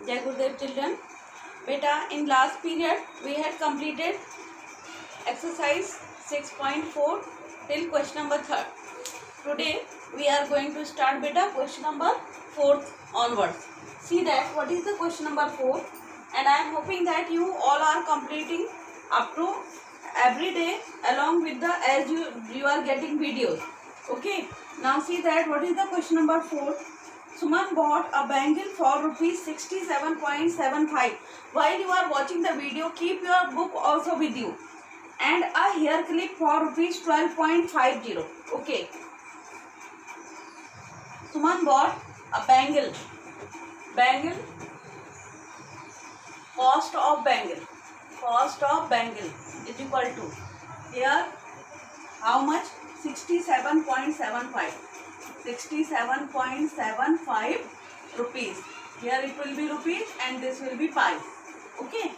Jai Gurudev children. Beta, in last period we had completed exercise 6.4 till question number 3rd. Today we are going to start beta question number 4th onwards. See that what is the question number 4, and I am hoping that you all are completing up to every day along with the as you are getting videos. Okay, now see that what is the question number 4. Suman bought a bangle for rupees 67.75. While you are watching the video, keep your book also with you. And a hair clip for rupees 12.50. Okay. Suman bought a bangle. Cost of bangle is equal to here how much? 67.75. 67.75 rupees. Here it will be rupees and this will be pies. Okay.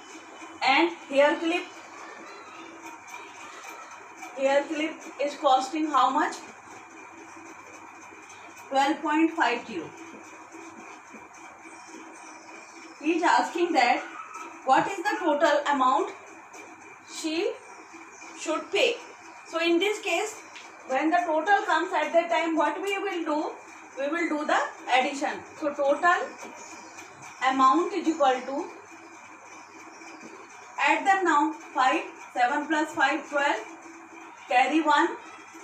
And hair clip is costing how much? 12.50. He is asking that what is the total amount she should pay. So in this case, when the total comes at that time, what we will do? We will do the addition. So total amount is equal to, add them now, 5, 7 plus 5, 12, carry 1,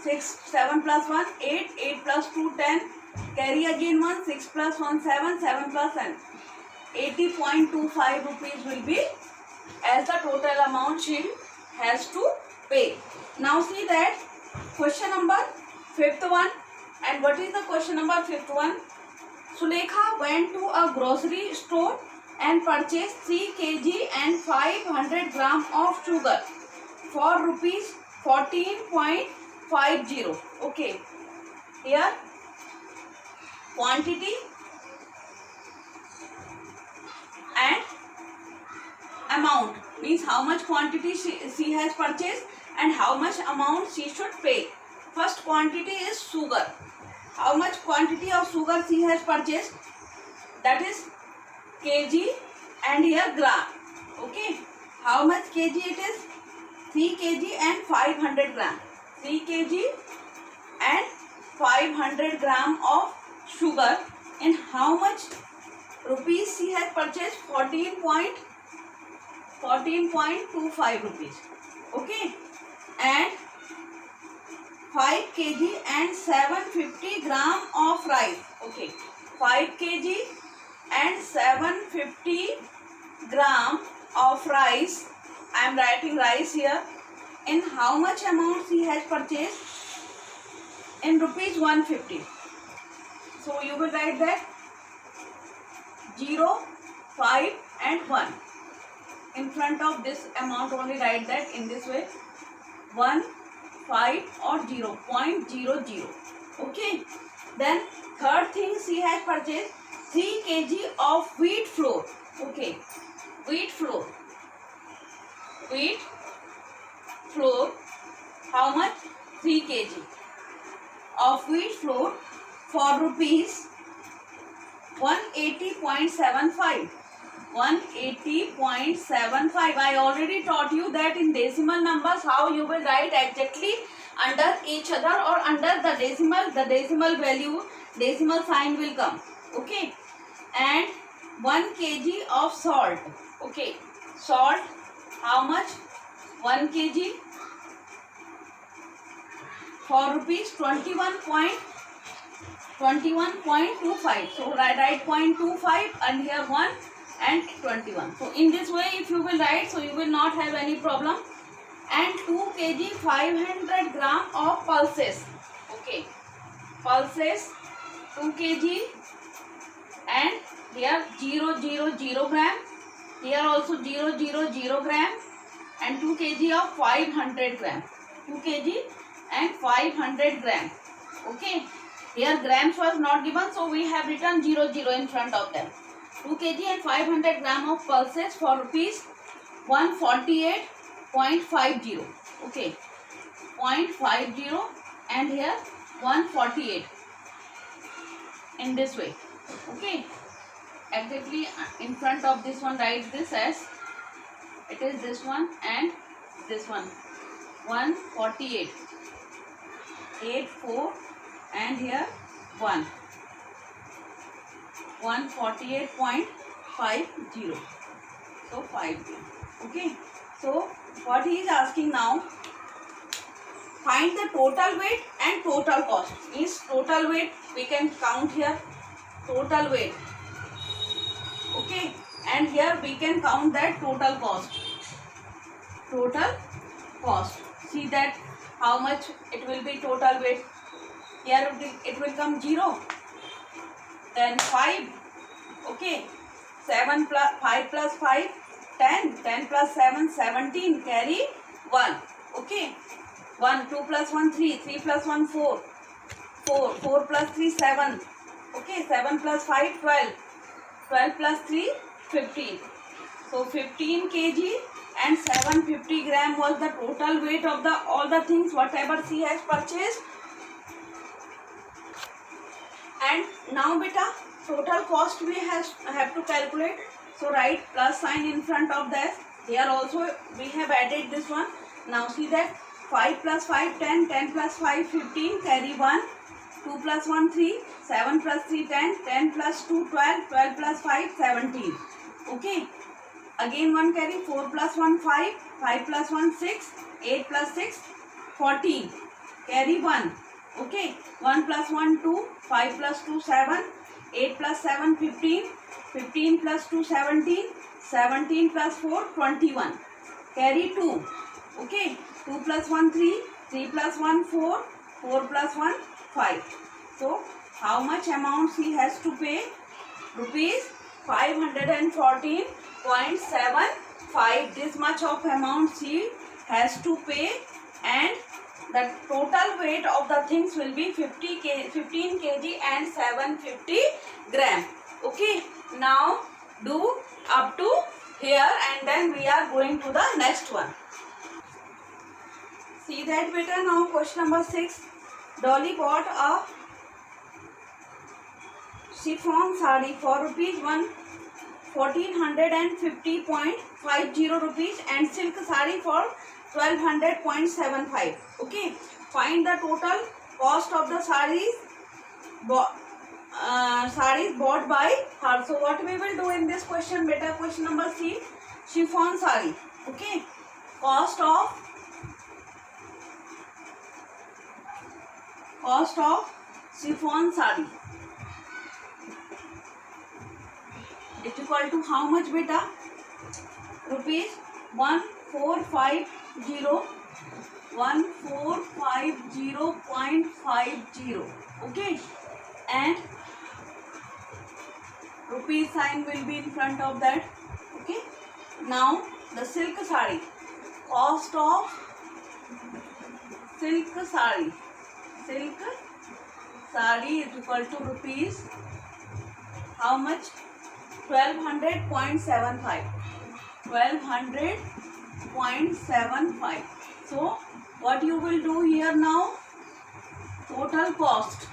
6, 7 plus 1, 8, 8 plus 2, 10, carry again 1, 6 plus 1, 7, 7 plus 10. 80.25 rupees will be as the total amount she has to pay. Now see that question number 5th one. And what is the question number 5th one? Sulekha went to a grocery store and purchased 3 kg and 500 gram of sugar for rupees 14.50. Okay. Here quantity and amount means how much quantity she has purchased and how much amount she should pay. First quantity is sugar. How much quantity of sugar she has purchased? That is kg and here gram. Okay. How much kg it is? 3 kg and 500 gram. 3 kg and 500 gram of sugar. And how much rupees she has purchased? 14.25 rupees. Okay. And 5 kg and 750 gram of rice. Okay. 5 kg and 750 gram of rice. I am writing rice here. In how much amount she has purchased? In rupees 150. So you will write that 0, 5 and 1. In front of this amount only write that in this way. 1, 5 or 0, 0.00. Okay. Then third thing she has purchased 3 kg of wheat flour. Okay. Wheat flour. How much? 3 kg of wheat flour for rupees 180.75. 180.75. I already taught you that in decimal numbers how you will write exactly under each other or under the decimal value, decimal sign will come. Okay. And 1 kg of salt. Okay. Salt, how much? 1 kg for rupees 21.25. So write 0.25 and here 1 and 21. So in this way if you will write, so you will not have any problem. And 2 kg 500 gram of pulses. Okay. Pulses 2 kg and here 000 gram. Here also 000 gram and 2 kg of 500 gram. 2 kg and 500 gram. Okay. Here grams was not given, so we have written 00 in front of them. 2 kg and 500 gram of pulses for rupees 148.50. Okay. 0.50 and here 148. In this way. Okay. exactly in front of this one, write this as it is this one and this one. 148, 8 4 and here 1, 148.50. So 50. Okay. So what he is asking now, find the total weight and total cost. Means total weight we can count here, total weight. Okay, and here we can count that total cost. Total cost. See that how much it will be total weight. Here it will come 0. Then 5. Okay. 7 plus 5 plus 5, 10. 10 plus 7, 17. Carry 1. Okay. 1, 2 plus 1, 3. 3 plus 1, 4. 4. 4 plus 3, 7. Okay. 7 plus 5, 12. 12 plus 3, 15. So 15 kg and 750 gram was the total weight of the all the things whatever she has purchased. And now beta, total cost we have to calculate. So write plus sign in front of that. Here also we have added this one. Now see that 5 plus 5, 10. 10 plus 5, 15. Carry 1. 2 plus 1, 3. 7 plus 3, 10. 10 plus 2, 12. 12 plus 5, 17. Okay. Again 1 carry. 4 plus 1, 5. 5 plus 1, 6. 8 plus 6, 14. Carry 1. Okay. 1 plus 1, 2. 5 plus 2, 7. 8 plus 7, 15. 15 plus 2, 17. 17 plus 4, 21. Carry 2. Okay. 2 plus 1, 3. 3 plus 1, 4. 4 plus 1, 5. So, how much amount he has to pay? Rupees 514.75. This much of amount he has to pay, and the total weight of the things will be 15 kg and 750 gram. Okay. Now, do up to here and then we are going to the next one. See that beta. Now question number 6. Dolly bought a chiffon sari for rupees 1450.50 rupees and silk sari for 1200.75. Okay. Find the total cost of the saris bought by her. So what we will do in this question beta, question number C, chiffon sari. Okay. Cost of chiffon sari is equal to how much beta? Rupees 1450.50. Okay. And rupee sign will be in front of that. Okay. Now the silk sari. Cost of silk sari. Silk sari is equal to rupees how much? 1200.75. 1200.75. So what you will do here now? Total cost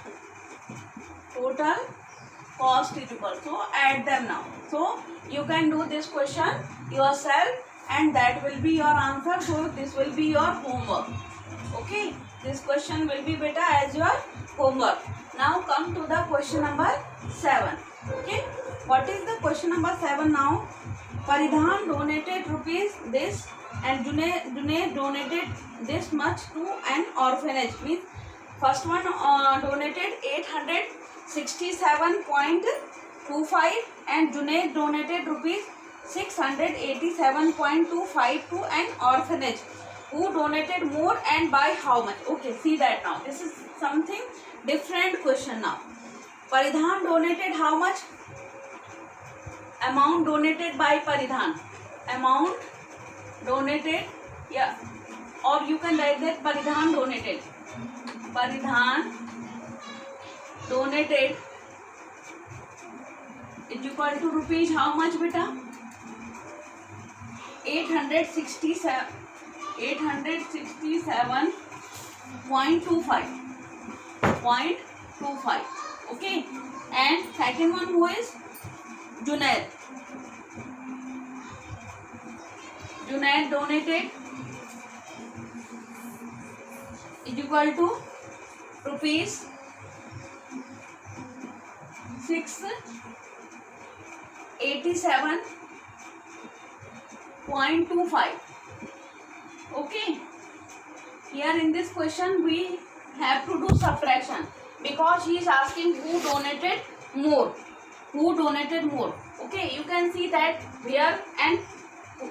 is equal. So add them now. So you can do this question yourself and that will be your answer. So this will be your homework. Okay. This question will be beta as your homework. Now come to the question number 7. Okay. What is the question number 7 now? Paridhan donated rupees this and Junaid donated this much to an orphanage. Means first one donated 867.25 and Junaid donated rupees 687.25 to an orphanage. Who donated more and by how much? Okay, see that now. This is something different question now. Paridhan donated how much? Amount donated by Paridhan. Amount donated, yeah. Or you can write that Paridhan donated. Paridhan donated is equal to rupees how much beta? 867.25. Okay. And second one who is Junaid donated is equal to rupees 687.25. Okay, here in this question we have to do subtraction because he is asking who donated more. Okay, you can see that here, and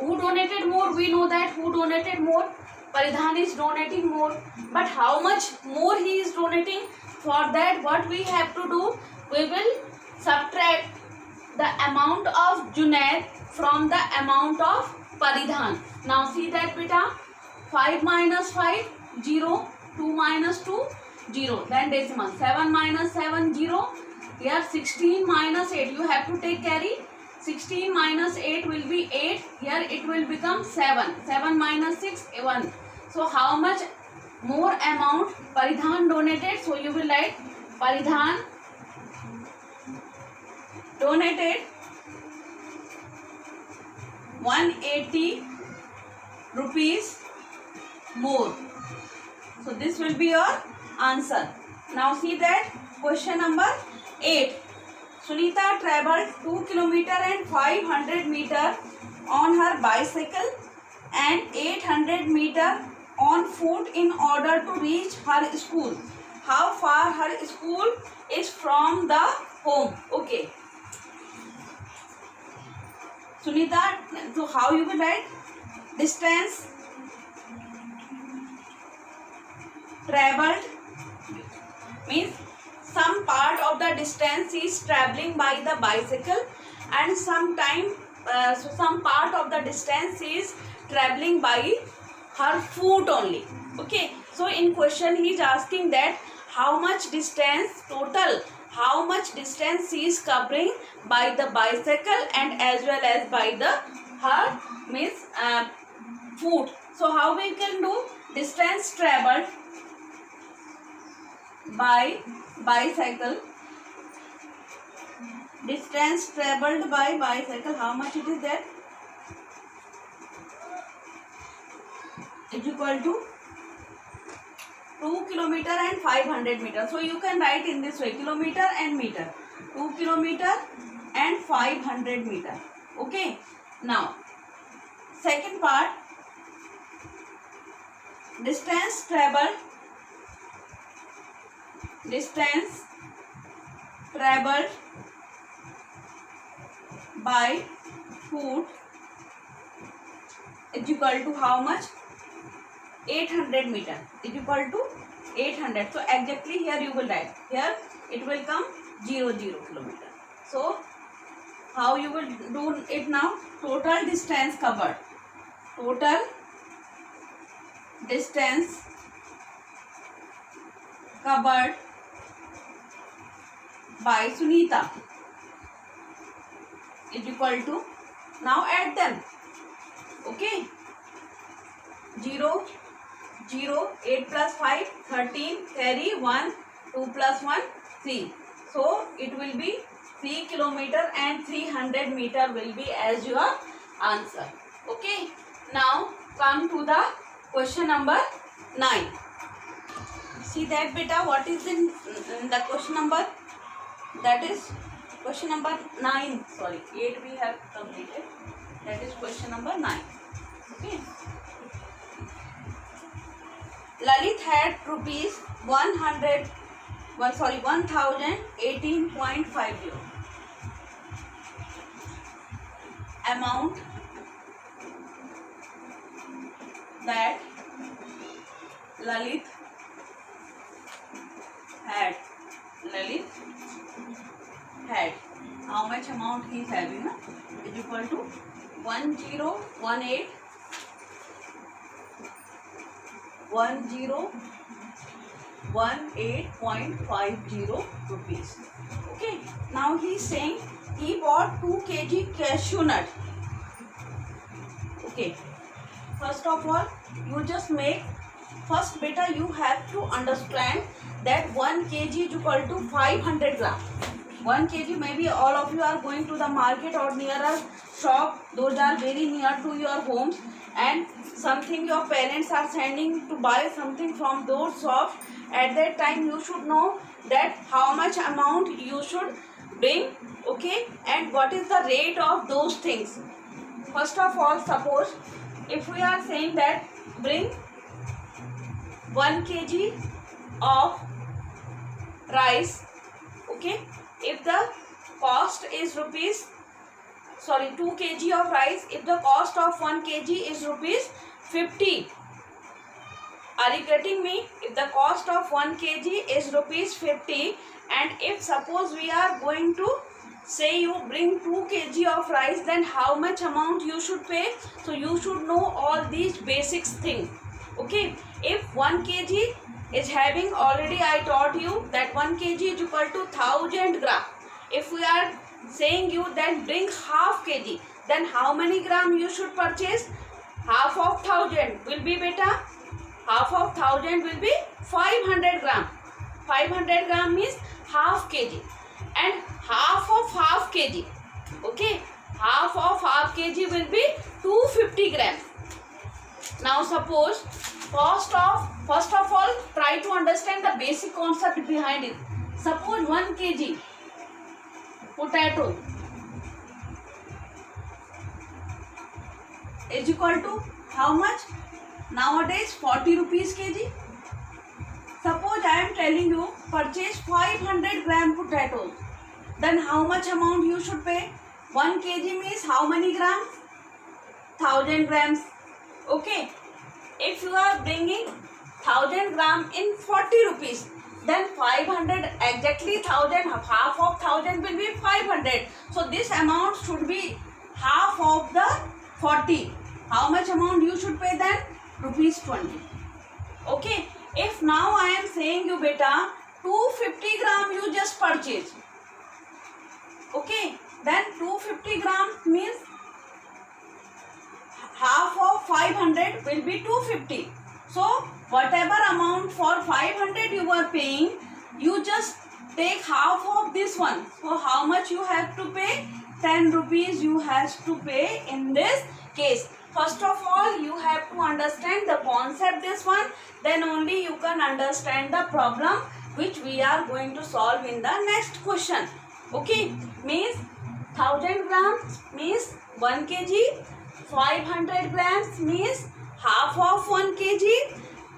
who donated more, we know that who donated more, Paridhan is donating more, but how much more he is donating? For that what we have to do, we will subtract the amount of Junaid from the amount of Paridhan. Now see that beta, 5 minus 5 0, 2 minus 2 0, then decimal, 7 minus 7 0, here 16 minus 8, you have to take carry, 16 minus 8 will be 8, here it will become 7, 7 minus 6 1. So how much more amount Paridhan donated? So you will write Paridhan donated 180 rupees more. So this will be your answer. Now see that question number 8. Sunita travelled 2 km and 500 meter on her bicycle and 800 meter on foot in order to reach her school. How far her school is from the home? Okay, Sunita, so how you will write? Distance travelled means some part of the distance is travelling by the bicycle and some part of the distance is travelling by her foot only. Okay, so in question he is asking that how much distance total, how much distance he is covering by the bicycle and as well as by the her means foot. So how we can do? Distance travelled by bicycle, distance travelled by bicycle, how much it is there? Is equal to 2 km and 500 meter. So you can write in this way, kilometer and meter, 2 km and 500 meter. Okay, now second part, distance travelled by foot is equal to how much? 800 meter is equal to 800. So exactly here you will write, here it will come 0 kilometer. So how you will do it now? Total distance covered, total distance covered by Sunita is equal to, now add them. Okay, 0 0, 8 plus 5 13, carry 1, 2 plus 1 3. So it will be 3 km and 300 meter will be as your answer. Okay, now come to the question number 9. See that beta, what is in the question number? That is question number 9. Sorry, 8 we have completed. That is question number 9. Okay. Lalit had rupees 1018.50 amount that Lalit had. How much amount he is having? Is equal to 1018.50 rupees. Okay, now he is saying he bought 2 kg cashew nut. Okay, first of all you just make, first beta you have to understand that 1 kg is equal to 500 gram. 1 kg, maybe all of you are going to the market or near a shop, those are very near to your homes, and something your parents are sending to buy something from those shops. At that time you should know that how much amount you should bring, okay, and what is the rate of those things. First of all, suppose if we are saying that bring 1 kg of rice, okay, if the cost is 2 kg of rice, if the cost of 1 kg is rupees 50, are you getting me? If the cost of 1 kg is rupees 50, and if suppose we are going to say you bring 2 kg of rice, then how much amount you should pay? So you should know all these basics thing, okay. If 1 kg is having, already I taught you that 1 kg is equal to 1000 gram. If we are saying you then bring half kg, then how many gram you should purchase? Half of 1000 will be beta, half of 1000 will be 500 gram. 500 gram means half kg, and half of half kg, okay, half of half kg will be 250 grams. Now suppose cost of, first of all try to understand the basic concept behind it. Suppose 1 kg potato is equal to how much? Nowadays 40 rupees kg. Suppose I am telling you purchase 500 gram potatoes, then how much amount you should pay? 1 kg means how many grams? 1000 grams, okay. If you are bringing 1000 gram in 40 rupees, then 500, exactly 1000, half of 1000 will be 500. So this amount should be half of the 40. How much amount you should pay then? Rupees 20, okay. If now I am saying you beta 250 gram you just purchase, okay, then 250 gram means half of 500 will be 250. So whatever amount for 500 you are paying, you just take half of this one. So how much you have to pay? 10 rupees you have to pay in this case. First of all you have to understand the concept this one, then only you can understand the problem which we are going to solve in the next question, okay. Means 1000 grams means 1 kg, 500 grams means half of 1 kg,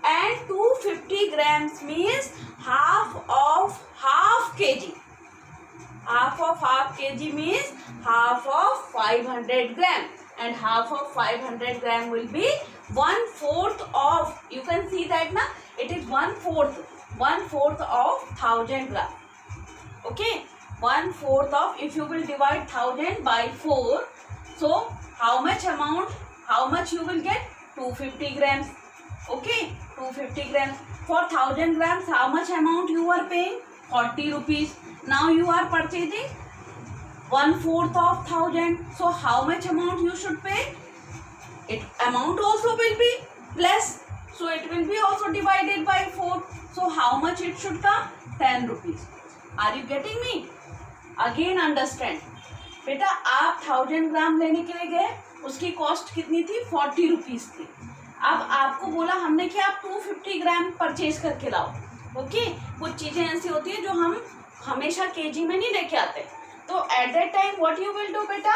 and 250 grams means half of half kg. Half of half kg means half of 500 gram, and half of 500 gram will be 1/4 of, you can see that na, it is 1/4 of 1000 gram, okay. 1/4 of, if you will divide 1000 by 4, so how much amount, how much you will get? 250 grams, okay. 250 grams for 1000 grams, how much amount you are paying? 40 rupees. Now you are purchasing 1/4 of 1000, so how much amount you should pay? It amount also will be less, so it will be also divided by 4. So how much it should come? 10 rupees. Are you getting me? Again understand, बेटा आप 1000 ग्राम लेने के लिए गए, उसकी cost कितनी थी? 40 rupees थी. अब आपको बोला हमने कि आप 250 ग्राम परचेज करके लाओ, ओके. कुछ चीजें ऐसी होती है जो हम हमेशा केजी में नहीं लेके आते, तो at that time what you will do बेटा,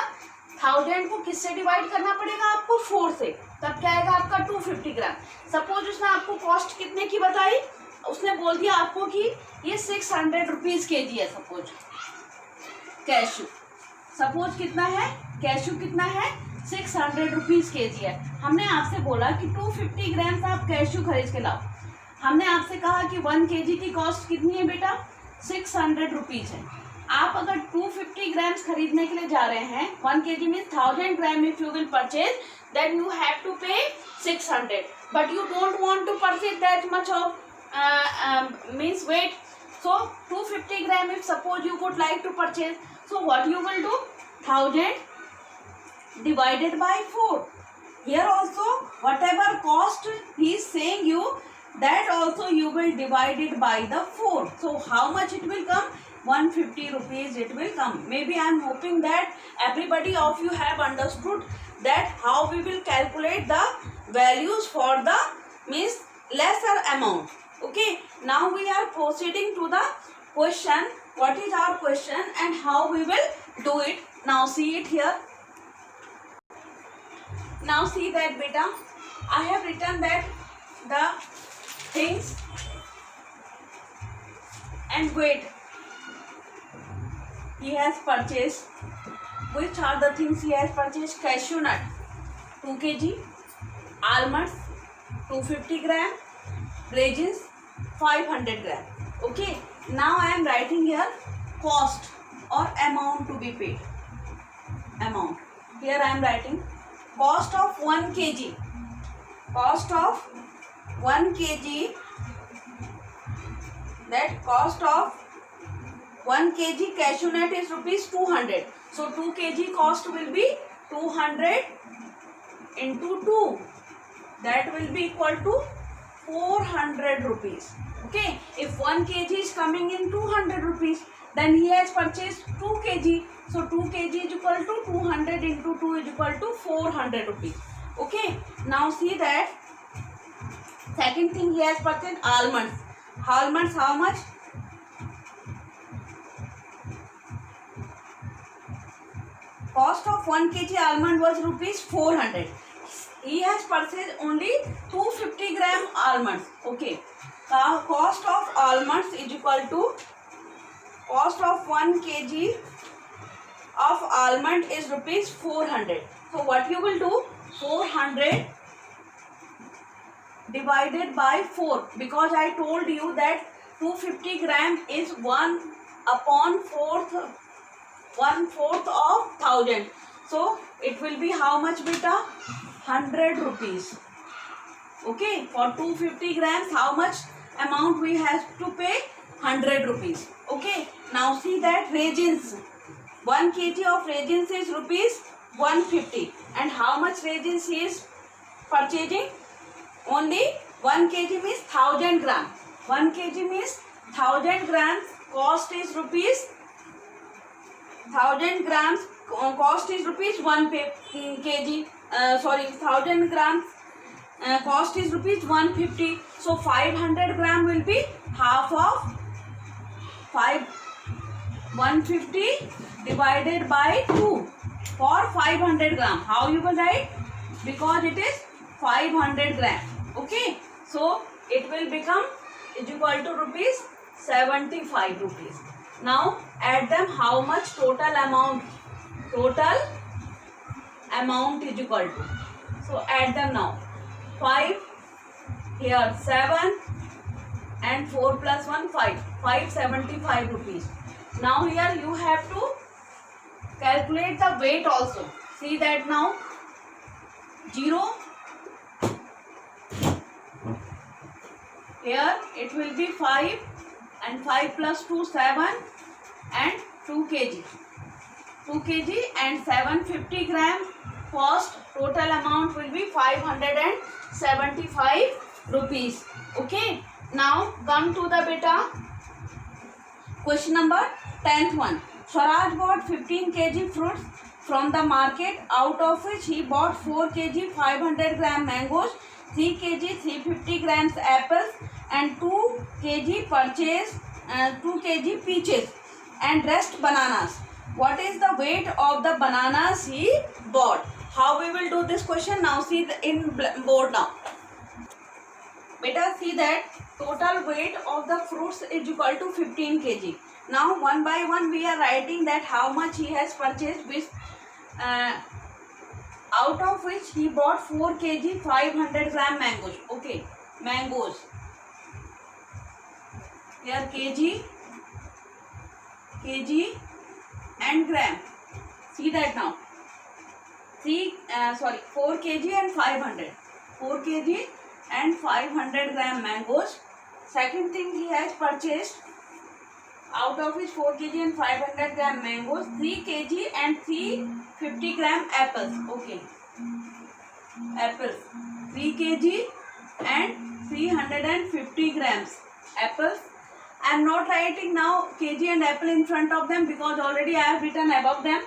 1000 को किससे डिवाइड करना पड़ेगा आपको? 4 से, तब क्या आएगा आपका? 250 ग्राम. सपोज उसने आपको कॉस्ट कितने की बताई, उसने बोल दिया आपको कि ये 600 रुपीज केजी है. सपोज कैशू, सपोज कितना है कैशू, कितना है? 600 रुपीज केजी है. हमने आपसे बोला कि 250 ग्राम आप कैशू खरीद के लाओ. हमने आपसे कहा कि 1 केजी की कॉस्ट कितनी है बेटा? 600 रुपीज है. आप अगर 250 ग्राम्स खरीदने के लिए जा रहे हैं, 1 kg means 1000 gram if you will purchase, then you have to pay 600, but you don't want to purchase that much of means weight. So 250 gram if suppose you would like to purchase, so what you will do? 1000 divided by 4. Here also whatever cost he is saying you, that also you will divide it by the 4. So how much it will come? 150 rupees it will come. Maybe I am hoping that everybody of you have understood that how we will calculate the values for the means lesser amount. Okay, now we are proceeding to the question. What is our question and how we will do it? Now see it here. Now see that beta, I have written that the things and weight he has purchased. Which are the things he has purchased? Cashew nut 2 kg, almonds 250 gram, raisins 500 gram. Okay, now I am writing here cost or amount to be paid. Amount. Here I am writing cost of 1 kg. Cost of 1 kg. That cost of 1 kg cashew nut is rupees 200. So 2 kg cost will be 200 into 2. That will be equal to 400 rupees. Okay, if 1 kg is coming in 200 rupees, then he has purchased 2 kg. So 2 kg is equal to 200 into 2 is equal to 400 rupees. Okay, now see that second thing he has purchased almonds. Almonds how much? Cost of 1 kg almond was rupees 400. He has purchased only 250 gram almonds. Okay, cost of almonds is equal to cost of 1 kg of almond is rupees 400. So what you will do? 400 divided by 4, because I told you that 250 gram is 1/4 of 1000. So it will be how much beta? 100 rupees. Okay, for 250 grams how much amount we have to pay? 100 rupees. Okay, now see that raisins. 1 kg of raisins is rupees 150. And how much raisins he is purchasing? Only 1 kg means 1000 gram. 1 kg means 1000 grams. Cost is rupees 1000 grams. Cost is rupees 1 kg. 1000 grams. Cost is rupees 150. So 500 gram will be half of 150 divided by 2 for 500 gram. How you will write? Because it is 500 gram. Okay, so it will become is equal to rupees 75 rupees. Now add them. How much total amount? Total amount is equal to. So add them now. 5 here 7 and 4 plus 1 5. 575 rupees. Now here you have to calculate the weight also. See that now. 0. Here it will be 5 and 5 plus 2 7 and 2 kg. 2 kg and 750 gram cost. Total amount will be 575 rupees. Okay. Now come to the beta. Question number 10th one. Swaraj bought 15 kg fruits from the market, out of which he bought 4 kg 500 gram mangoes, 3 kg 350 grams apples and 2 kg peaches and rest bananas. What is the weight of the bananas he bought? How we will do this question? Now see in board now. Beta, see that total weight of the fruits is equal to 15 kg. Now one by one we are writing that how much he has purchased, which out of which he bought 4 kg 500 gram mangoes. Okay, mangoes. Here kg and gram. See that now. 4 kg and 500. 4 kg and 500 gram mangoes. Second thing he has purchased, out of which 4 kg and 500 gram mangoes, 3 kg and 350 gram apples. Okay, apples. 3 kg and 350 grams apples. I am not writing now kg and apple in front of them because already I have written above them.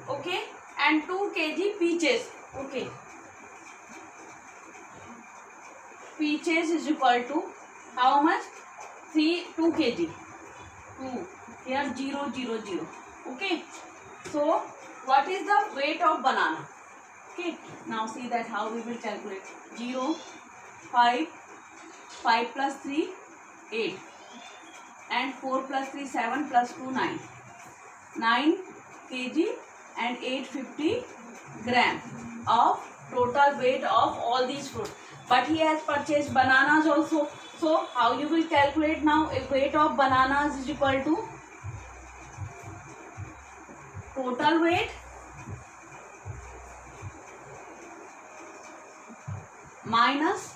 Okay, and 2 kg peaches. Okay, peaches is equal to how much? 2 kg. 2 here 0 0 0. Okay, so what is the weight of banana? Okay, now see that how we will calculate. 0, 5, 5 plus 3, 8, and 4 plus 3, 7 plus 2, 9. 9 kg and 850 gram of total weight of all these fruits. But he has purchased bananas also. So how you will calculate now? A weight of bananas is equal to total weight minus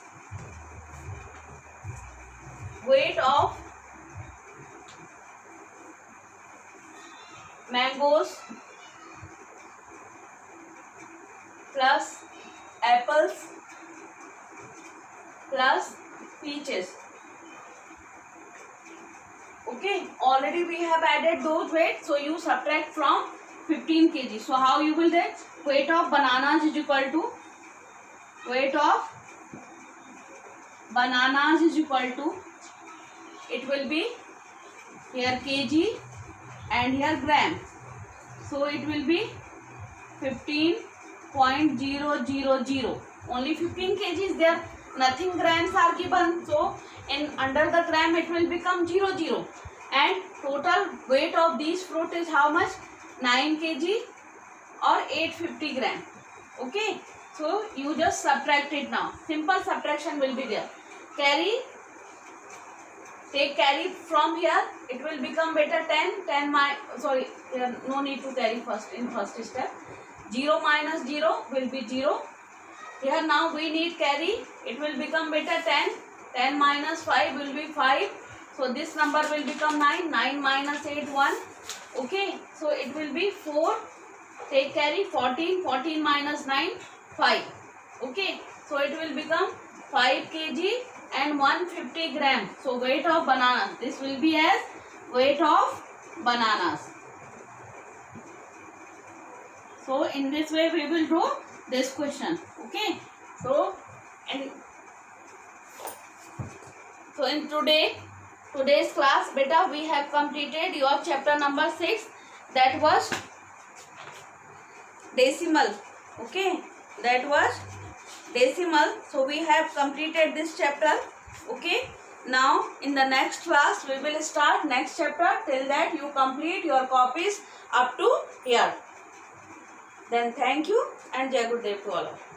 weight of mangoes plus apples plus peaches. Okay, already we have added those weights, so you subtract from 15 kg. So how you will get? Weight of bananas is equal to weight of bananas is equal to, it will be here kg and here gram. So it will be 15.000. Only 15 kg is there. Nothing grams are given. So in under the gram it will become 00. And total weight of these fruit is how much? 9 kg or 850 gram. Okay. So you just subtract it now. Simple subtraction will be there. Carry. Take carry from here. It will become better 10. 10 sorry. No need to carry first in first step. 0 minus 0 will be 0. Here now we need carry. It will become better 10. 10 minus 5 will be 5. So this number will become 9. 9 minus 8, 1. Okay. So it will be 4. Take carry 14. 14 minus 9, 5. Okay. So it will become 5 kg and 150 gram. So weight of bananas. This will be as weight of bananas. So in this way we will do this question. Okay. So in today's class, beta, we have completed your chapter number 6. That was decimal. Okay. That was decimal. So we have completed this chapter. Okay. Now in the next class we will start next chapter. Till that you complete your copies up to here. Then thank you and Jai Gurudev to all of you.